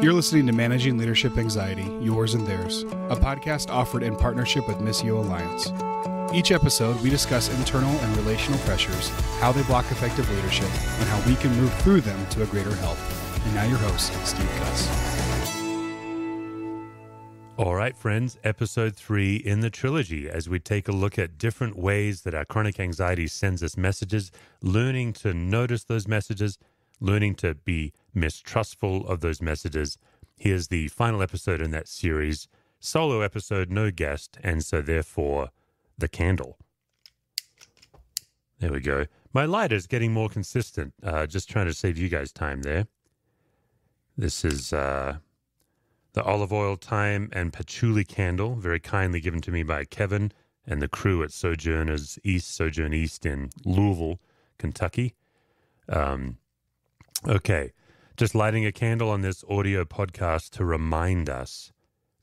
You're listening to Managing Leadership Anxiety, Yours and Theirs, a podcast offered in partnership with Missio Alliance. Each episode, we discuss internal and relational pressures, how they block effective leadership, and how we can move through them to a greater health. And now your host, Steve Cuss. All right, friends, episode 3 in the trilogy, as we take a look at different ways that our chronic anxiety sends us messages, learning to notice those messages, learning to be mistrustful of those messages. Here's the final episode in that series, solo episode, no guest, and so therefore, the candle. There we go. My light is getting more consistent, just trying to save you guys time there. This is the olive oil, thyme, and patchouli candle, very kindly given to me by Kevin and the crew at Sojourn East in Louisville, Kentucky. Okay, just lighting a candle on this audio podcast to remind us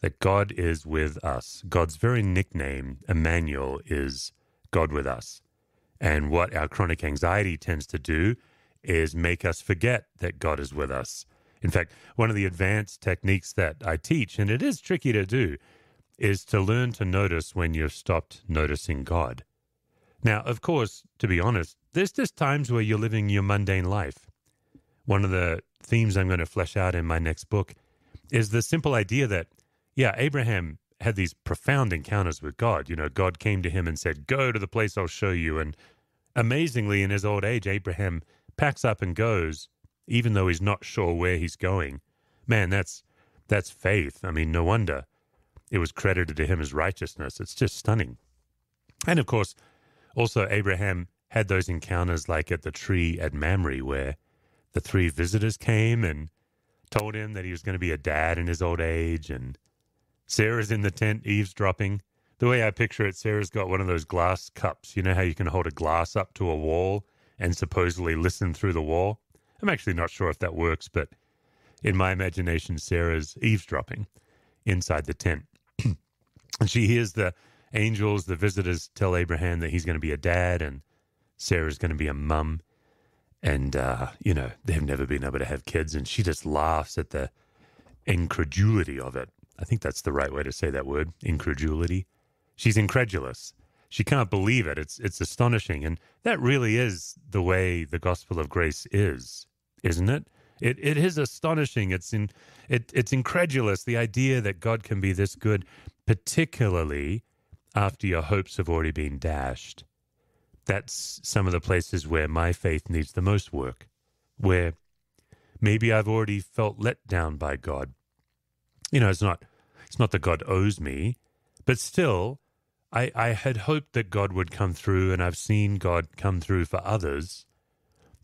that God is with us. God's very nickname, Emmanuel, is God with us. And what our chronic anxiety tends to do is make us forget that God is with us. In fact, one of the advanced techniques that I teach, and it is tricky to do, is to learn to notice when you've stopped noticing God. Now, of course, to be honest, there's just times where you're living your mundane life. One of the themes I'm going to flesh out in my next book is the simple idea that, Abraham had these profound encounters with God. You know, God came to him and said, go to the place I'll show you. And amazingly, in his old age, Abraham packs up and goes, even though he's not sure where he's going. Man, that's faith. I mean, no wonder it was credited to him as righteousness. It's just stunning. And of course, also Abraham had those encounters like at the tree at Mamre, where the 3 visitors came and told him that he was going to be a dad in his old age, and Sarah's in the tent eavesdropping. The way I picture it, Sarah's got one of those glass cups. You know how you can hold a glass up to a wall and supposedly listen through the wall? I'm actually not sure if that works, but in my imagination, Sarah's eavesdropping inside the tent. And she hears the angels, the visitors, tell Abraham that he's going to be a dad and Sarah's going to be a mum. And, they've never been able to have kids. And she just laughs at the incredulity of it. I think that's the right way to say that word, incredulity. She's incredulous. She can't believe it. It's astonishing. And that really is the way the gospel of grace is, isn't it? It is astonishing. It's incredulous, the idea that God can be this good, particularly after your hopes have already been dashed. That's some of the places where my faith needs the most work, where maybe I've already felt let down by God. You know, it's not that God owes me, but still, I had hoped that God would come through, and I've seen God come through for others.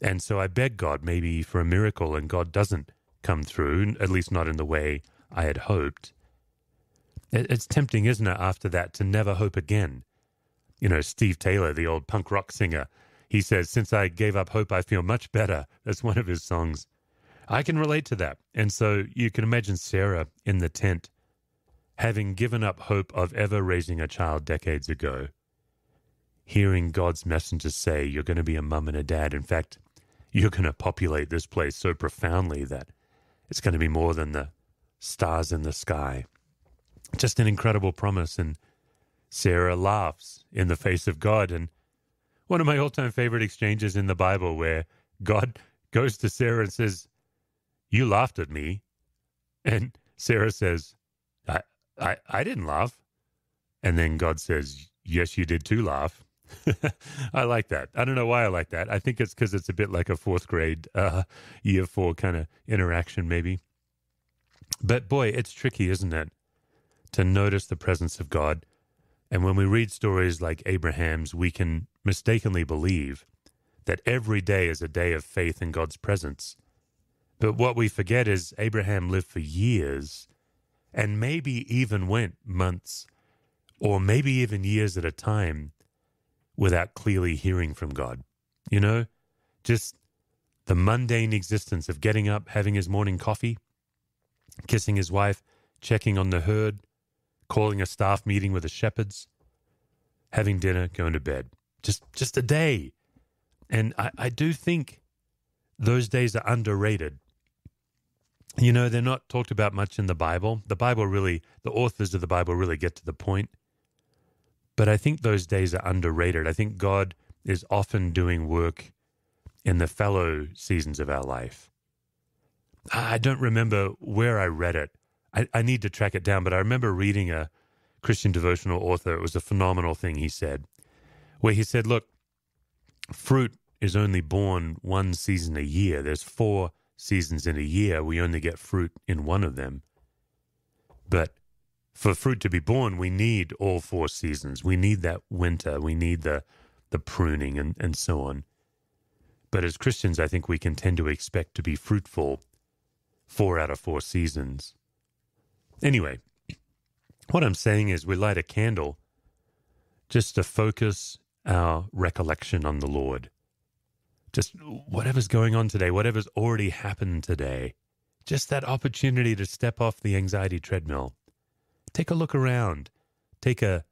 And so I beg God maybe for a miracle, and God doesn't come through, at least not in the way I had hoped. It's tempting, isn't it, after that, to never hope again. You know, Steve Taylor, the old punk rock singer, he says, since I gave up hope, I feel much better. That's one of his songs. I can relate to that. And so you can imagine Sarah in the tent, having given up hope of ever raising a child decades ago, hearing God's messengers say, you're going to be a mum and a dad. In fact, you're going to populate this place so profoundly that it's going to be more than the stars in the sky. Just an incredible promise. And Sarah laughs in the face of God. And one of my all-time favorite exchanges in the Bible, where God goes to Sarah and says, you laughed at me. And Sarah says, I didn't laugh. And then God says, yes, you did too laugh. I like that. I don't know why I like that. I think it's because it's a bit like a 4th grade, year 4 kind of interaction maybe. But boy, it's tricky, isn't it, to notice the presence of God. And when we read stories like Abraham's, we can mistakenly believe that every day is a day of faith in God's presence. But what we forget is Abraham lived for years, and maybe even went months, or maybe even years at a time, without clearly hearing from God. You know, just the mundane existence of getting up, having his morning coffee, kissing his wife, checking on the herd, calling a staff meeting with the shepherds, having dinner, going to bed. Just a day. And I do think those days are underrated. They're not talked about much in the Bible. The authors of the Bible really get to the point. But I think those days are underrated. I think God is often doing work in the fallow seasons of our life. I don't remember where I read it. I need to track it down, but I remember reading a Christian devotional author. It was a phenomenal thing he said, where he said, look, fruit is only born one season a year. There's 4 seasons in a year. We only get fruit in one of them. But for fruit to be born, we need all 4 seasons. We need that winter. We need the pruning and so on. But as Christians, I think we can tend to expect to be fruitful 4 out of 4 seasons. Anyway, what I'm saying is we light a candle just to focus our recollection on the Lord. Just whatever's going on today, whatever's already happened today, just that opportunity to step off the anxiety treadmill. Take a look around. Take a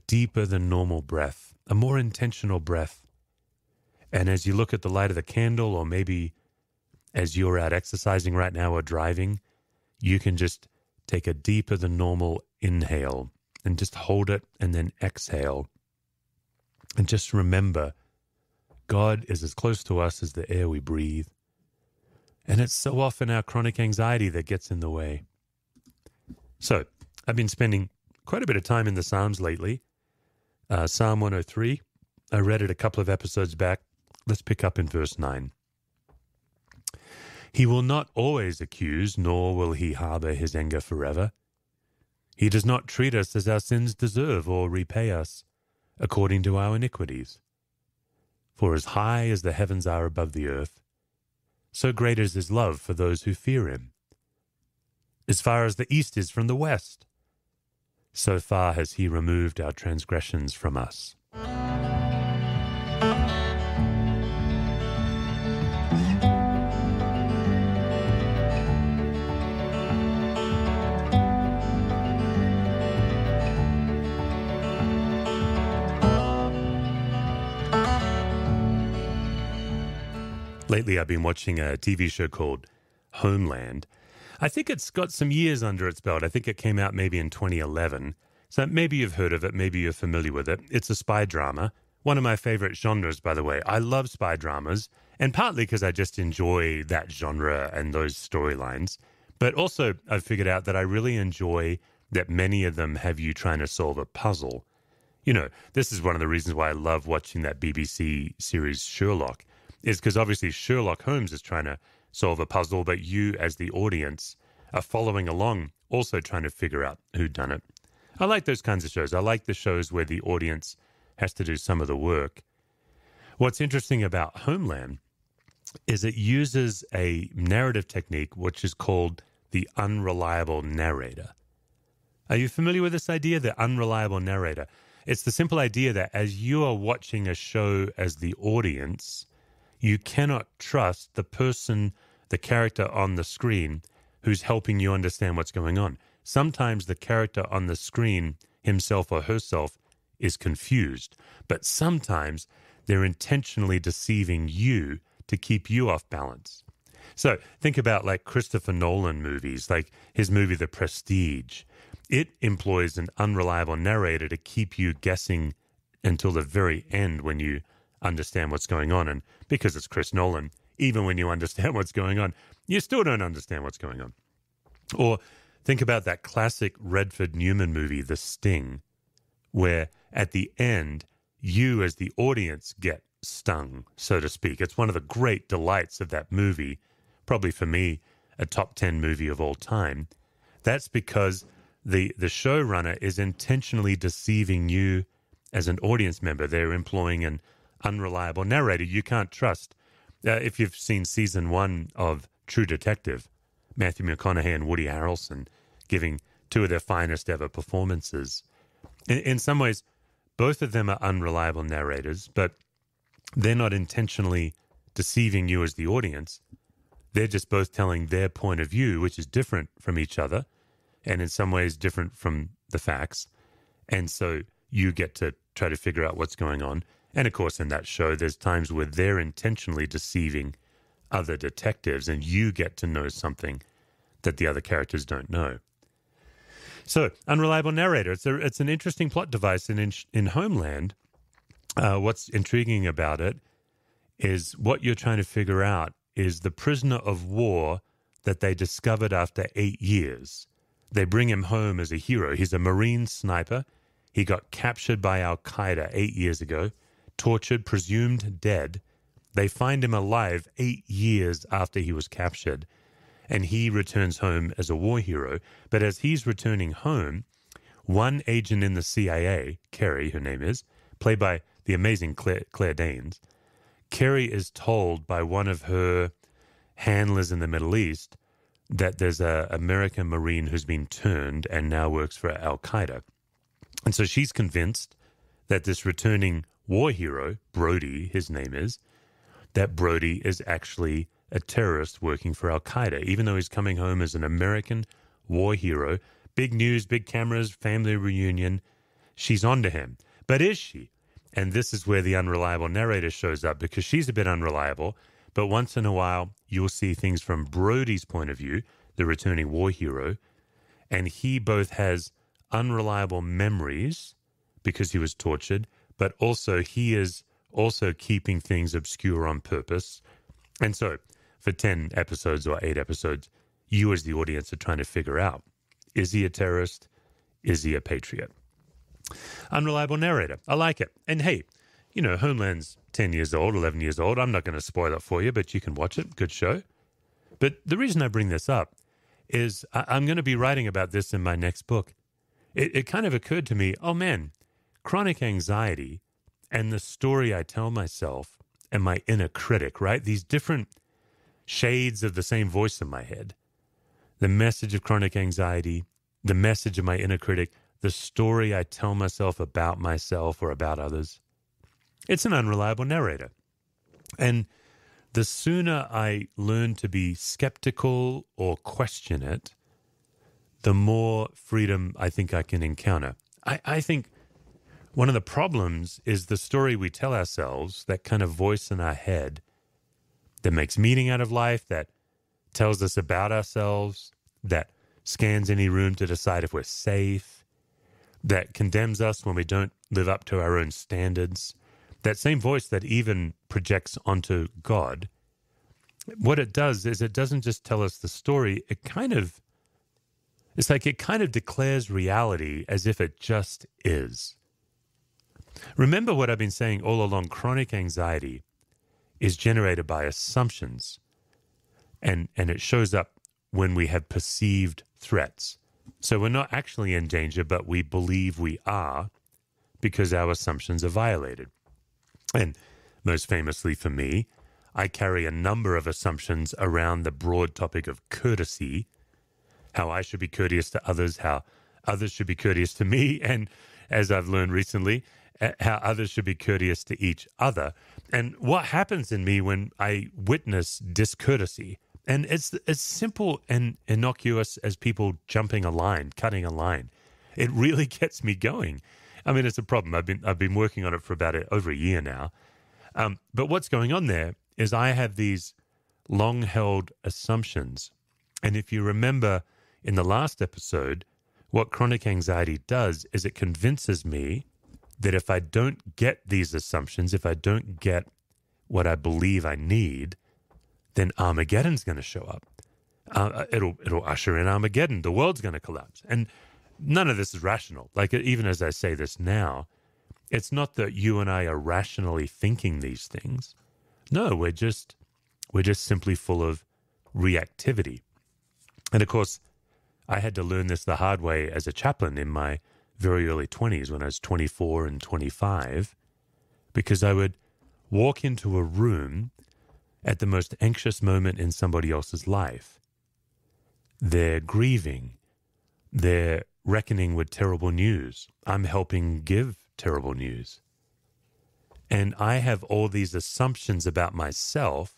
deeper than normal breath, a more intentional breath. And as you look at the light of the candle, or maybe as you're out exercising right now or driving, you can just take a deeper than normal inhale and just hold it and then exhale. And just remember, God is as close to us as the air we breathe. And it's so often our chronic anxiety that gets in the way. So I've been spending quite a bit of time in the Psalms lately. Psalm 103, I read it a couple of episodes back. Let's pick up in verse 9. He will not always accuse, nor will he harbor his anger forever. He does not treat us as our sins deserve, or repay us according to our iniquities. For as high as the heavens are above the earth, so great is his love for those who fear him. As far as the east is from the west, so far has he removed our transgressions from us. Lately, I've been watching a TV show called Homeland. I think it's got some years under its belt. I think it came out maybe in 2011. So maybe you've heard of it. Maybe you're familiar with it. It's a spy drama. One of my favorite genres, by the way. I love spy dramas, and partly because I just enjoy that genre and those storylines. But also, I've figured out that I really enjoy that many of them have you trying to solve a puzzle. This is one of the reasons why I love watching that BBC series Sherlock, is because obviously Sherlock Holmes is trying to solve a puzzle, but you as the audience are following along, also trying to figure out who'd done it. I like those kinds of shows. I like the shows where the audience has to do some of the work. What's interesting about Homeland is it uses a narrative technique which is called the unreliable narrator. Are you familiar with this idea, the unreliable narrator? It's the simple idea that as you are watching a show as the audience, you cannot trust the person, the character on the screen who's helping you understand what's going on. Sometimes the character on the screen, himself or herself, is confused, but sometimes they're intentionally deceiving you to keep you off balance. So think about like Christopher Nolan movies, like his movie The Prestige. It employs an unreliable narrator to keep you guessing until the very end when you understand what's going on. And because it's Chris Nolan, even when you understand what's going on, you still don't understand what's going on. Or think about that classic Redford Newman movie, The Sting, where at the end, you as the audience get stung, so to speak. It's one of the great delights of that movie, probably for me, a top 10 movie of all time. That's because the showrunner is intentionally deceiving you as an audience member. They're employing an unreliable narrator you can't trust. If you've seen season 1 of True Detective, Matthew McConaughey and Woody Harrelson giving 2 of their finest ever performances. In some ways, both of them are unreliable narrators, but they're not intentionally deceiving you as the audience. They're just both telling their point of view, which is different from each other, and in some ways different from the facts. And so you get to try to figure out what's going on. And of course, in that show, there's times where they're intentionally deceiving other detectives, and you get to know something that the other characters don't know. So, Unreliable Narrator, it's an interesting plot device. And in Homeland, what's intriguing about it is what you're trying to figure out is the prisoner of war that they discovered after 8 years. They bring him home as a hero. He's a Marine sniper. He got captured by Al-Qaeda 8 years ago, tortured, presumed dead. They find him alive 8 years after he was captured, and he returns home as a war hero. But as he's returning home, one agent in the CIA, Kerry, her name is, played by the amazing Claire Danes, Kerry is told by one of her handlers in the Middle East that there's an American Marine who's been turned and now works for Al-Qaeda. And so she's convinced that this returning war hero, Brody, his name is, that Brody is actually a terrorist working for Al-Qaeda, even though he's coming home as an American war hero. Big news, big cameras, family reunion. She's onto him. But is she? And this is where the unreliable narrator shows up, because she's a bit unreliable. But once in a while, you'll see things from Brody's point of view, the returning war hero, and he both has unreliable memories because he was tortured, but also he is also keeping things obscure on purpose. And so for 10 episodes or 8 episodes, you as the audience are trying to figure out, is he a terrorist? Is he a patriot? Unreliable narrator. I like it. And hey, you know, Homeland's 10 years old, 11 years old. I'm not going to spoil it for you, but you can watch it. Good show. But the reason I bring this up is I'm going to be writing about this in my next book. It kind of occurred to me, oh man, chronic anxiety and the story I tell myself and my inner critic, right? These different shades of the same voice in my head. The message of chronic anxiety, the message of my inner critic, the story I tell myself about myself or about others. It's an unreliable narrator. And the sooner I learn to be skeptical or question it, the more freedom I think I can encounter. I think one of the problems is the story we tell ourselves, that kind of voice in our head that makes meaning out of life, that tells us about ourselves, that scans any room to decide if we're safe, that condemns us when we don't live up to our own standards, that same voice that even projects onto God. What it does is it doesn't just tell us the story, it's like it kind of declares reality as if it just is. Remember what I've been saying all along, chronic anxiety is generated by assumptions, and it shows up when we have perceived threats. So we're not actually in danger, but we believe we are because our assumptions are violated. And most famously for me, I carry a number of assumptions around the broad topic of courtesy, how I should be courteous to others, how others should be courteous to me, and as I've learned recently, how others should be courteous to each other. And what happens in me when I witness discourtesy? And it's as simple and innocuous as people jumping a line, cutting a line. It really gets me going. I mean, it's a problem. I've been working on it for about over a year now. But what's going on there is I have these long-held assumptions. And if you remember in the last episode, what chronic anxiety does is it convinces me that if I don't get these assumptions, if I don't get what I believe I need, then Armageddon's going to show up. It'll usher in Armageddon. The world's going to collapse. And none of this is rational. Like, even as I say this now, it's not that you and I are rationally thinking these things. No, we're just simply full of reactivity. And of course, I had to learn this the hard way as a chaplain in my very early 20s, when I was 24 and 25, because I would walk into a room at the most anxious moment in somebody else's life. They're grieving. They're reckoning with terrible news. I'm helping give terrible news. And I have all these assumptions about myself,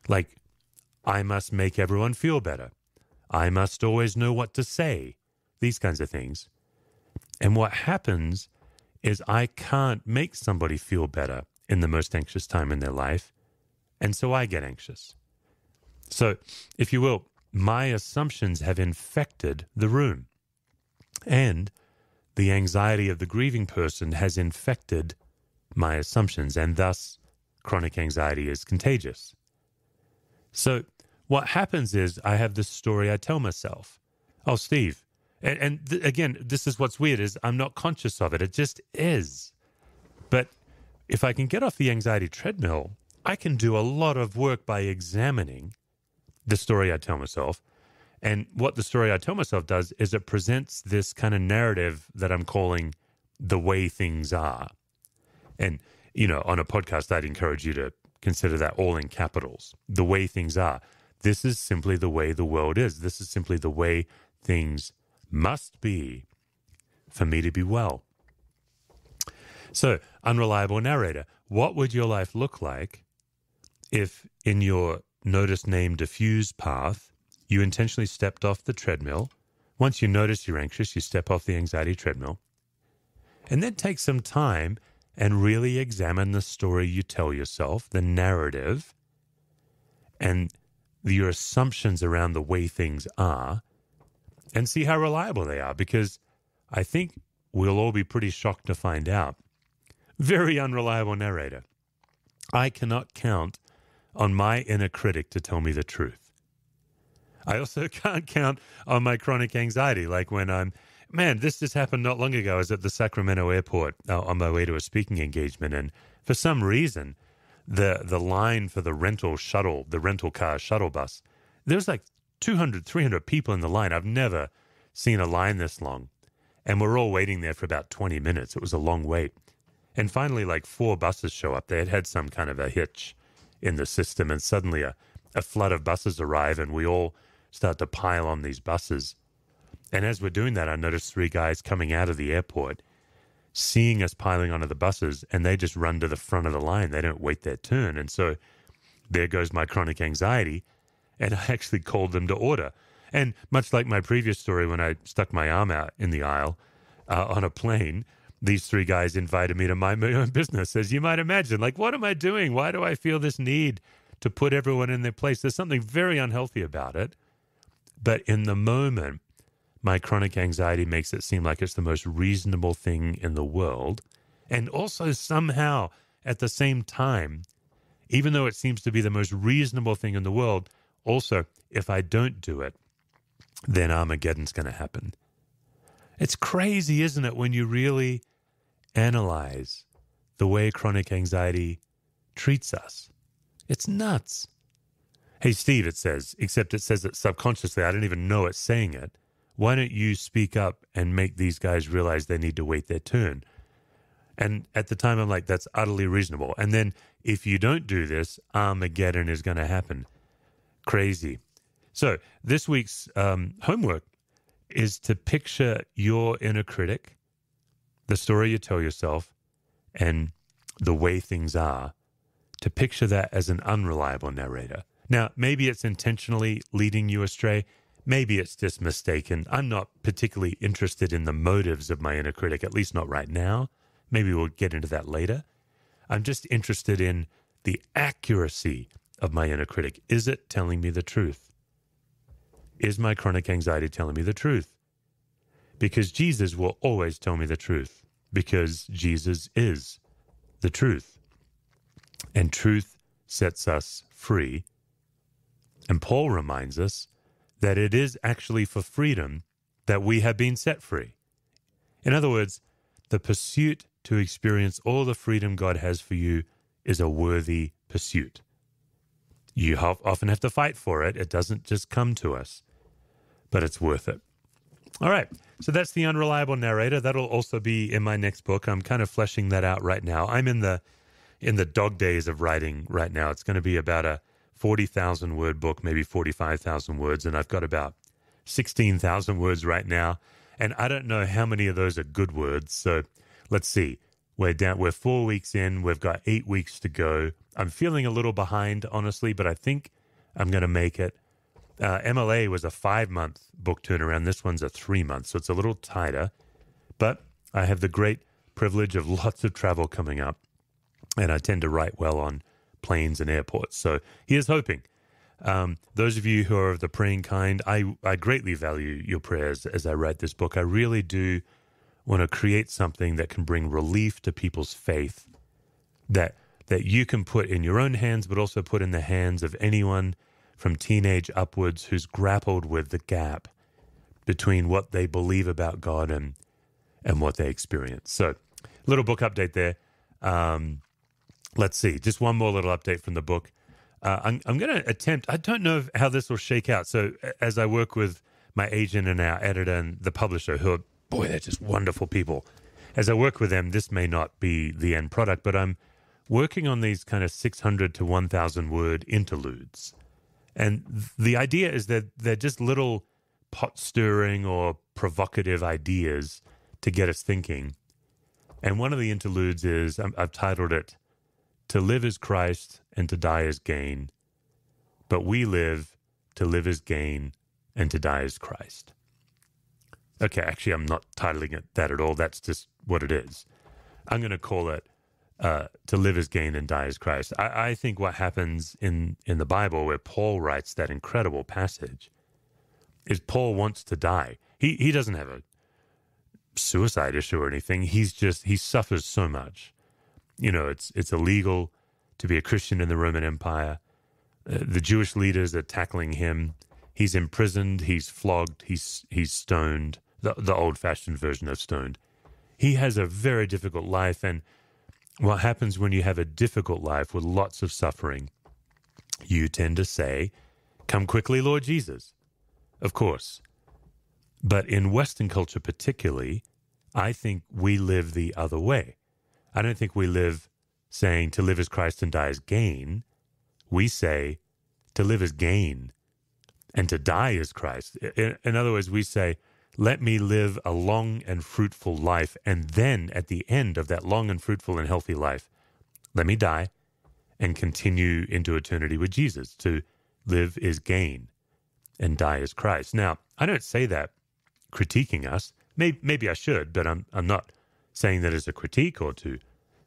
like I must make everyone feel better. I must always know what to say. These kinds of things. And what happens is I can't make somebody feel better in the most anxious time in their life. And so I get anxious. So, if you will, my assumptions have infected the room. And the anxiety of the grieving person has infected my assumptions, and thus chronic anxiety is contagious. So what happens is I have this story I tell myself. Oh, Steve. Again, this is what's weird is I'm not conscious of it. It just is. But if I can get off the anxiety treadmill, I can do a lot of work by examining the story I tell myself. And what the story I tell myself does is it presents this kind of narrative that I'm calling the way things are. And, on a podcast, I'd encourage you to consider that all in capitals, the way things are. This is simply the way the world is. This is simply the way things must be for me to be well. So, unreliable narrator, what would your life look like if in your notice, name, diffuse path, you intentionally stepped off the treadmill? Once you notice you're anxious, you step off the anxiety treadmill, and then take some time and really examine the story you tell yourself, the narrative, and your assumptions around the way things are, and see how reliable they are, because I think we'll all be pretty shocked to find out. Very unreliable narrator. I cannot count on my inner critic to tell me the truth. I also can't count on my chronic anxiety, like when this just happened not long ago. I was at the Sacramento airport on my way to a speaking engagement, and for some reason, the line for the rental car shuttle bus, there was like 200, 300 people in the line. I've never seen a line this long. And we're all waiting there for about 20 minutes. It was a long wait. And finally, like 4 buses show up. They had some kind of a hitch in the system, and suddenly a flood of buses arrive, and we all start to pile on these buses. And as we're doing that, I noticed 3 guys coming out of the airport, seeing us piling onto the buses, and they just run to the front of the line. They don't wait their turn. And so there goes my chronic anxiety, and I actually called them to order. And much like my previous story when I stuck my arm out in the aisle on a plane, these 3 guys invited me to mind my own business, as you might imagine. Like, what am I doing? Why do I feel this need to put everyone in their place? There's something very unhealthy about it. But in the moment, my chronic anxiety makes it seem like it's the most reasonable thing in the world. And also somehow, at the same time, even though it seems to be the most reasonable thing in the world, also, if I don't do it, then Armageddon's going to happen. It's crazy, isn't it, when you really analyze the way chronic anxiety treats us? It's nuts. Hey, Steve, it says, except it says it subconsciously. I don't even know it's saying it. Why don't you speak up and make these guys realize they need to wait their turn? And at the time, I'm like, that's utterly reasonable. And then if you don't do this, Armageddon is going to happen. Crazy. So this week's homework is to picture your inner critic, the story you tell yourself, and the way things are, to picture that as an unreliable narrator. Now, maybe it's intentionally leading you astray. Maybe it's just mistaken. I'm not particularly interested in the motives of my inner critic, at least not right now. Maybe we'll get into that later. I'm just interested in the accuracy of my inner critic. Is it telling me the truth? Is my chronic anxiety telling me the truth? Because Jesus will always tell me the truth, because Jesus is the truth. And truth sets us free. And Paul reminds us that it is actually for freedom that we have been set free. In other words, the pursuit to experience all the freedom God has for you is a worthy pursuit. You often have to fight for it. It doesn't just come to us, but it's worth it. All right, so that's the unreliable narrator. That'll also be in my next book. I'm kind of fleshing that out right now. I'm in the dog days of writing right now. It's going to be about a 40,000 word book, maybe 45,000 words, and I've got about 16,000 words right now, and I don't know how many of those are good words. So let's see. We're 4 weeks in. We've got 8 weeks to go. I'm feeling a little behind, honestly, but I think I'm going to make it. MLA was a 5-month book turnaround. This one's a 3-month, so it's a little tighter. But I have the great privilege of lots of travel coming up, and I tend to write well on planes and airports. So here's hoping. Those of you who are of the praying kind, I greatly value your prayers as I write this book. I really do want to create something that can bring relief to people's faith, that you can put in your own hands, but also put in the hands of anyone from teenage upwards who's grappled with the gap between what they believe about God and what they experience. So, little book update there. Let's see, just one more little update from the book. I'm going to attempt, I don't know how this will shake out. So as I work with my agent and our editor and the publisher, who are, boy, they're just wonderful people. As I work with them, this may not be the end product, but I'm working on these kind of 600 to 1,000 word interludes. And the idea is that they're just little pot stirring or provocative ideas to get us thinking. And one of the interludes is, I've titled it, "To Live is Christ and to Die is Gain, but we live to live is gain and to die is Christ." Okay, actually, I'm not titling it that at all. That's just what it is. I'm going to call it "To Live is Gain and Die is Christ." I think what happens in the Bible, where Paul writes that incredible passage, is Paul wants to die. He doesn't have a suicide issue or anything. He suffers so much. You know, it's illegal to be a Christian in the Roman Empire. The Jewish leaders are tackling him. He's imprisoned. He's flogged. He's stoned. The old-fashioned version of stoned. He has a very difficult life, and what happens when you have a difficult life with lots of suffering, you tend to say, "Come quickly, Lord Jesus." Of course. But in Western culture particularly, I think we live the other way. I don't think we live saying to live is Christ and die is gain. We say to live is gain and to die is Christ. In other words, we say, let me live a long and fruitful life, and then at the end of that long and fruitful and healthy life, let me die and continue into eternity with Jesus. To live is gain and die is Christ. Now, I don't say that critiquing us. Maybe I should, but I'm not saying that as a critique or to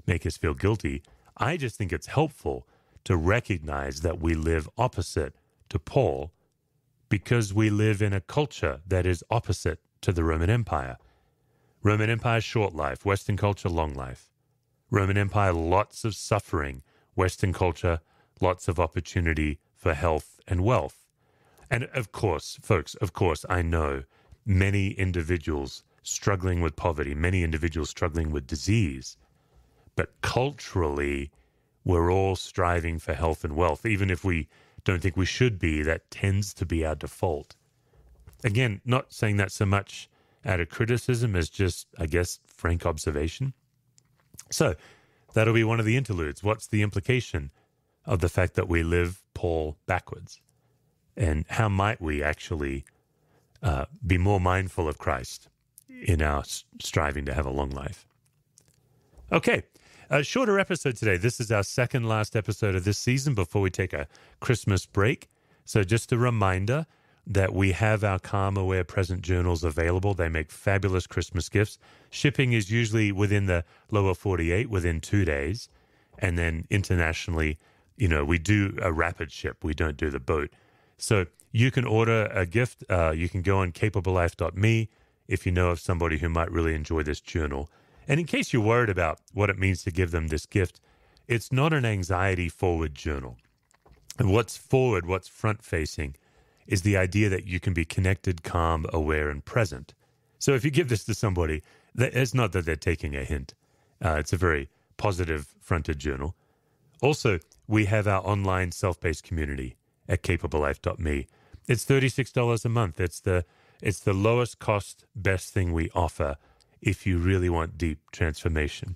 make us feel guilty. I just think it's helpful to recognize that we live opposite to Paul because we live in a culture that is opposite to the Roman Empire. Roman Empire, short life. Western culture, long life. Roman Empire, lots of suffering. Western culture, lots of opportunity for health and wealth. And of course, folks, I know many individuals struggling with poverty, many individuals struggling with disease. But culturally, we're all striving for health and wealth. Even if we don't think we should be, that tends to be our default. Again, not saying that so much out of criticism as just, I guess, frank observation. So that'll be one of the interludes. What's the implication of the fact that we live Paul backwards? And how might we actually be more mindful of Christ in our striving to have a long life? Okay, a shorter episode today. This is our second last episode of this season before we take a Christmas break. So just a reminder that we have our Calm Aware Present journals available. They make fabulous Christmas gifts. Shipping is usually within the lower 48, within 2 days. And then internationally, we do a rapid ship. We don't do the boat. So you can order a gift. You can go on capablelife.me if you know of somebody who might really enjoy this journal. And in case you're worried about what it means to give them this gift, it's not an anxiety-forward journal. And what's forward, what's front-facing, is the idea that you can be connected, calm, aware, and present. So if you give this to somebody, it's not that they're taking a hint. It's a very positive-fronted journal. Also, we have our online self-paced community at capablelife.me. It's $36 a month. It's the lowest cost, best thing we offer if you really want deep transformation.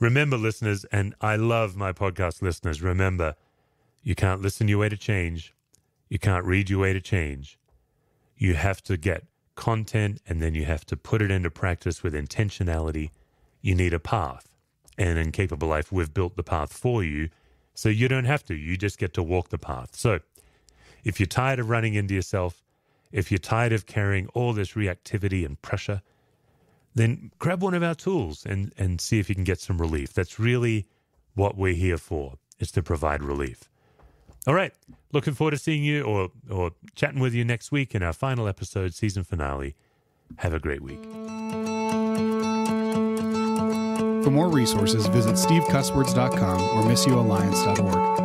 Remember, listeners, and I love my podcast listeners, remember, you can't listen your way to change. You can't read your way to change. You have to get content, and then you have to put it into practice with intentionality. You need a path. And in Capable Life, we've built the path for you, so you don't have to. You just get to walk the path. So if you're tired of running into yourself, if you're tired of carrying all this reactivity and pressure, then grab one of our tools and see if you can get some relief. That's really what we're here for, is to provide relief. All right, looking forward to seeing you or chatting with you next week in our final episode, season finale. Have a great week. For more resources, visit stevecusswords.com or missioalliance.org.